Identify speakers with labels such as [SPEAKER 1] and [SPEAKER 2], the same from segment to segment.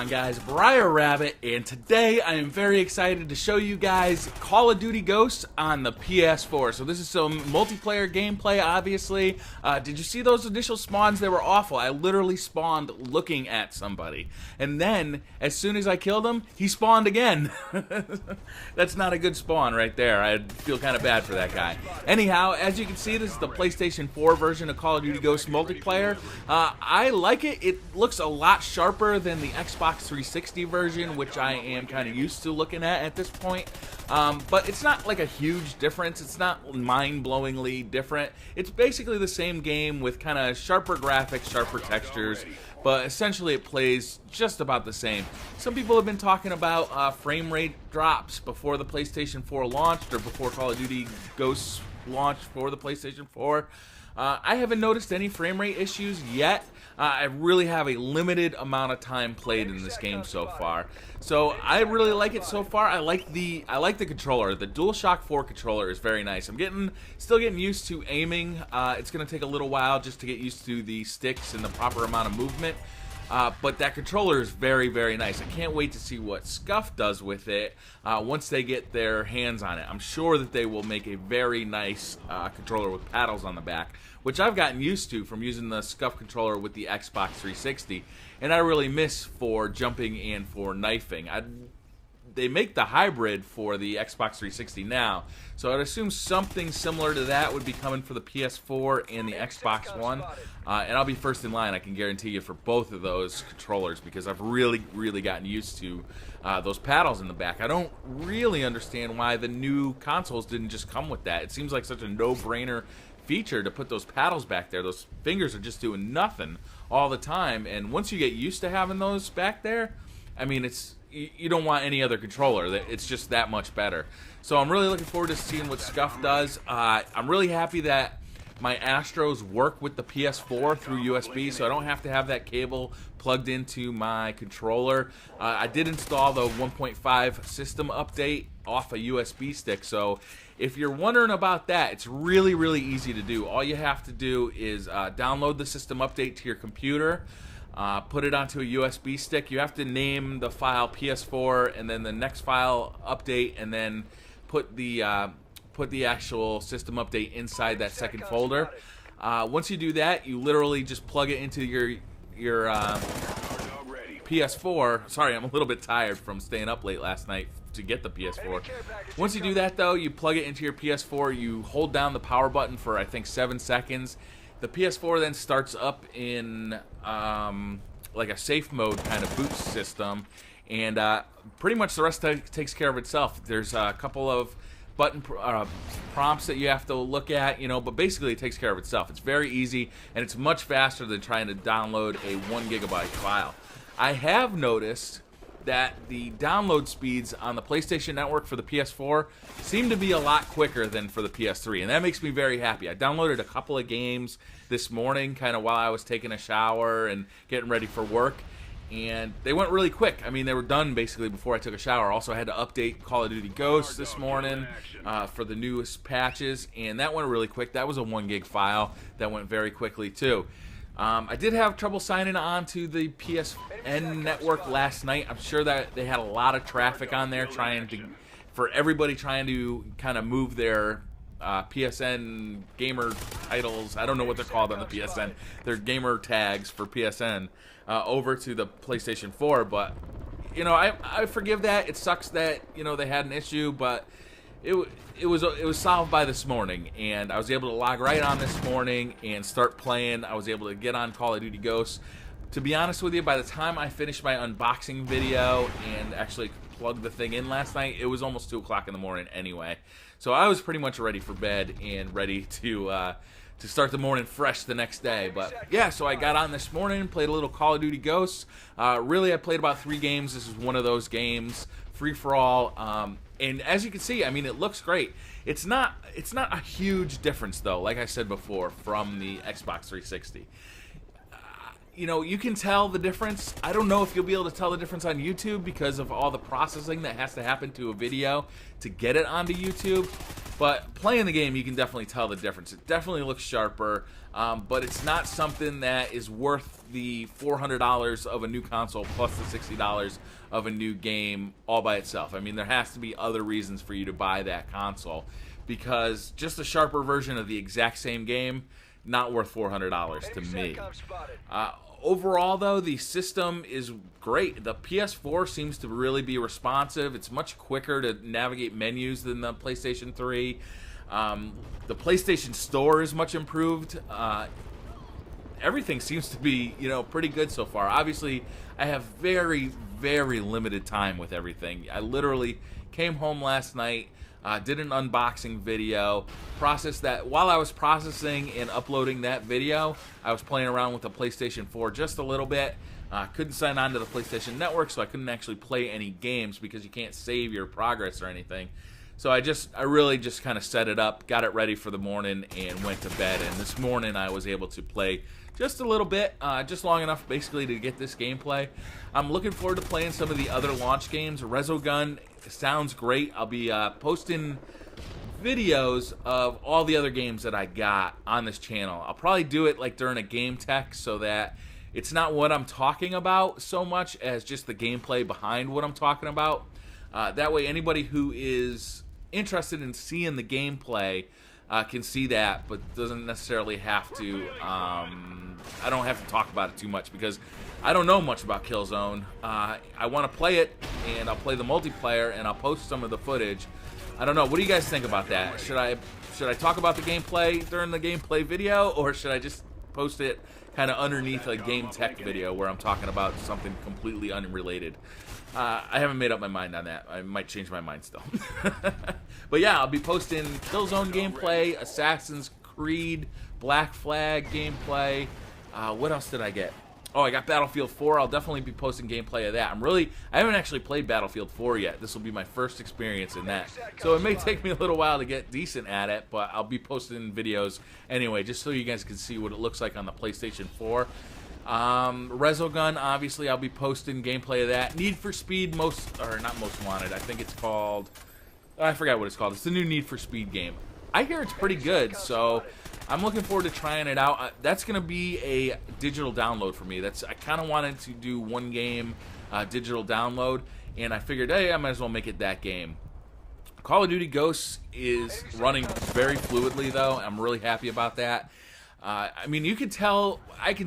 [SPEAKER 1] on, guys? Briar Rabbit, and today I am very excited to show you guys Call of Duty Ghosts on the PS4. So this is some multiplayer gameplay, obviously. Did you see those initial spawns? They were awful. I literally spawned looking at somebody, and then as soon as I killed him, he spawned again. That's not a good spawn right there. I feel kind of bad for that guy. Anyhow, as you can see, this is the PlayStation 4 version of Call of Duty Ghosts multiplayer. I like it. It looks a lot sharper than the Xbox 360 version, which I am kind of used to looking at this point. But it's not like a huge difference. It's not mind-blowingly different. It's basically the same game with kind of sharper graphics, sharper textures, but essentially it plays just about the same. Some people have been talking about frame rate drops before the PlayStation 4 launched, or before Call of Duty Ghosts launched for the PlayStation 4. I haven't noticed any frame rate issues yet. I really have a limited amount of time played in this game so far, so I really like it so far. I like the controller. The DualShock 4 controller is very nice. I'm still getting used to aiming. It's going to take a little while just to get used to the sticks and the proper amount of movement. But that controller is very, very nice. I can't wait to see what Scuff does with it once they get their hands on it. I'm sure that they will make a very nice controller with paddles on the back, which I've gotten used to from using the Scuff controller with the Xbox 360, and I really miss for jumping and for knifing. They make the hybrid for the Xbox 360 now, so I'd assume something similar to that would be coming for the PS4 and the Xbox One, and I'll be first in line, I can guarantee you, for both of those controllers, because I've really gotten used to those paddles in the back. I don't really understand why the new consoles didn't just come with that. It seems like such a no-brainer feature to put those paddles back there. Those fingers are just doing nothing all the time, and once you get used to having those back there, I mean, you don't want any other controller. It's just that much better. So I'm really looking forward to seeing what Scuff does. I'm really happy that my Astros work with the PS4 through USB, so I don't have to have that cable plugged into my controller. I did install the 1.5 system update off a USB stick, so if you're wondering about that, it's really easy to do. All you have to do is download the system update to your computer, put it onto a USB stick. You have to name the file PS4 and then the next file update, and then put the actual system update inside that second folder. Once you do that, you literally just plug it into your PS4. Sorry, I'm a little bit tired from staying up late last night to get the PS4. Once you do that, though, you plug it into your PS4, you hold down the power button for, I think, 7 seconds. The PS4 then starts up in like a safe mode kind of boot system, and pretty much the rest takes care of itself. There's a couple of button prompts that you have to look at, but basically it takes care of itself. It's very easy, and it's much faster than trying to download a 1 gigabyte file. I have noticed that the download speeds on the PlayStation Network for the PS4 seem to be a lot quicker than for the PS3, and that makes me very happy. I downloaded a couple of games this morning, kind of while I was taking a shower and getting ready for work, and they went really quick. I mean, they were done basically before I took a shower. Also, I had to update Call of Duty Ghosts this morning for the newest patches, and that went really quick. That was a 1 gig file that went very quickly too. I did have trouble signing on to the PSN network last night. I'm sure that they had a lot of traffic on there for everybody trying to kind of move their PSN gamer titles. I don't know what they're called on the PSN. They're gamer tags for PSN over to the PlayStation 4. But I forgive that. It sucks that they had an issue, but it was solved by this morning, and I was able to log right on this morning and start playing. I was able to get on Call of Duty Ghosts. To be honest with you, by the time I finished my unboxing video and actually plugged the thing in last night, it was almost 2 o'clock in the morning anyway. So I was pretty much ready for bed and ready to start the morning fresh the next day. But yeah, so I got on this morning, played a little Call of Duty Ghosts. Really, I played about 3 games. This is one of those games, free for all. And as you can see, I mean, it looks great. It's not a huge difference, though, like I said before, from the Xbox 360. You can tell the difference. I don't know if you'll be able to tell the difference on YouTube because of all the processing that has to happen to a video to get it onto YouTube. But playing the game, you can definitely tell the difference. It definitely looks sharper, but it's not something that is worth the $400 of a new console plus the $60 of a new game all by itself. I mean, there has to be other reasons for you to buy that console, because just a sharper version of the exact same game, not worth $400 to me. Overall, though, the system is great. The PS4 seems to really be responsive. It's much quicker to navigate menus than the PlayStation 3. The PlayStation Store is much improved. Everything seems to be, pretty good so far. Obviously, I have very, very limited time with everything. I literally came home last night, did an unboxing video, processed that. While I was processing and uploading that video, I was playing around with the PlayStation 4 just a little bit. Couldn't sign on to the PlayStation Network, so I couldn't actually play any games because you can't save your progress or anything. So I really just kind of set it up, got it ready for the morning, and went to bed. And this morning I was able to play just a little bit, just long enough basically to get this gameplay. I'm looking forward to playing some of the other launch games. Resogun sounds great. I'll be posting videos of all the other games that I got on this channel. I'll probably do it like during a game tech so that it's not what I'm talking about so much as just the gameplay behind what I'm talking about. That way anybody who is interested in seeing the gameplay can see that, but doesn't necessarily have to. I don't have to talk about it too much because I don't know much about Killzone. I want to play it, and I'll play the multiplayer, and I'll post some of the footage. I don't know. What do you guys think about that? Should I talk about the gameplay during the gameplay video, or should I just post it kind of underneath a game tech video where I'm talking about something completely unrelated? I haven't made up my mind on that. I might change my mind still. But yeah, I'll be posting Killzone gameplay, Assassin's Creed, Black Flag gameplay. What else did I get? Oh, I got Battlefield 4. I'll definitely be posting gameplay of that. I haven't actually played Battlefield 4 yet. This will be my first experience in that. So it may take me a little while to get decent at it, but I'll be posting videos anyway, just so you guys can see what it looks like on the PlayStation 4. Resogun, obviously, I'll be posting gameplay of that. Need for Speed not Most Wanted. I think it's called, I forgot what it's called. It's the new Need for Speed game. I hear it's pretty good, so I'm looking forward to trying it out. That's going to be a digital download for me. I kind of wanted to do one game digital download, and I figured, hey, I might as well make it that game. Call of Duty Ghosts is running very fluidly, though. I'm really happy about that. I mean, I can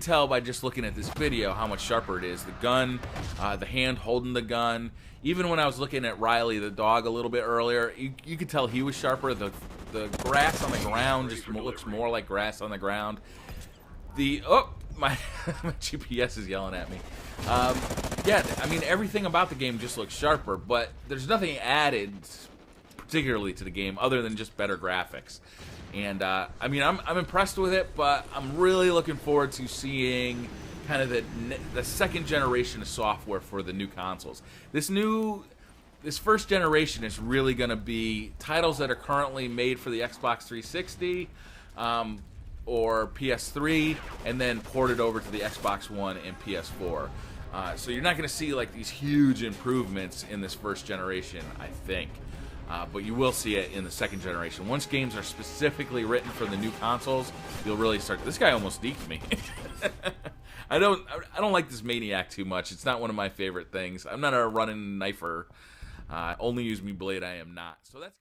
[SPEAKER 1] tell by just looking at this video how much sharper it is. The gun, the hand holding the gun. Even when I was looking at Riley, the dog, a little bit earlier, you could tell he was sharper. The grass on the ground just looks more like grass on the ground. My GPS is yelling at me. Yeah, I mean, everything about the game just looks sharper, but there's nothing added particularly to the game other than just better graphics. And I mean, I'm impressed with it, but I'm really looking forward to seeing kind of the second generation of software for the new consoles. This first generation is really going to be titles that are currently made for the Xbox 360 or PS3, and then ported over to the Xbox One and PS4. So you're not going to see like these huge improvements in this first generation, I think. But you will see it in the second generation. Once games are specifically written for the new consoles, you'll really start. This guy almost deked me. I don't like this Maniac too much. It's not one of my favorite things. I'm not a running knifer. Only use me blade. I am not. So that's.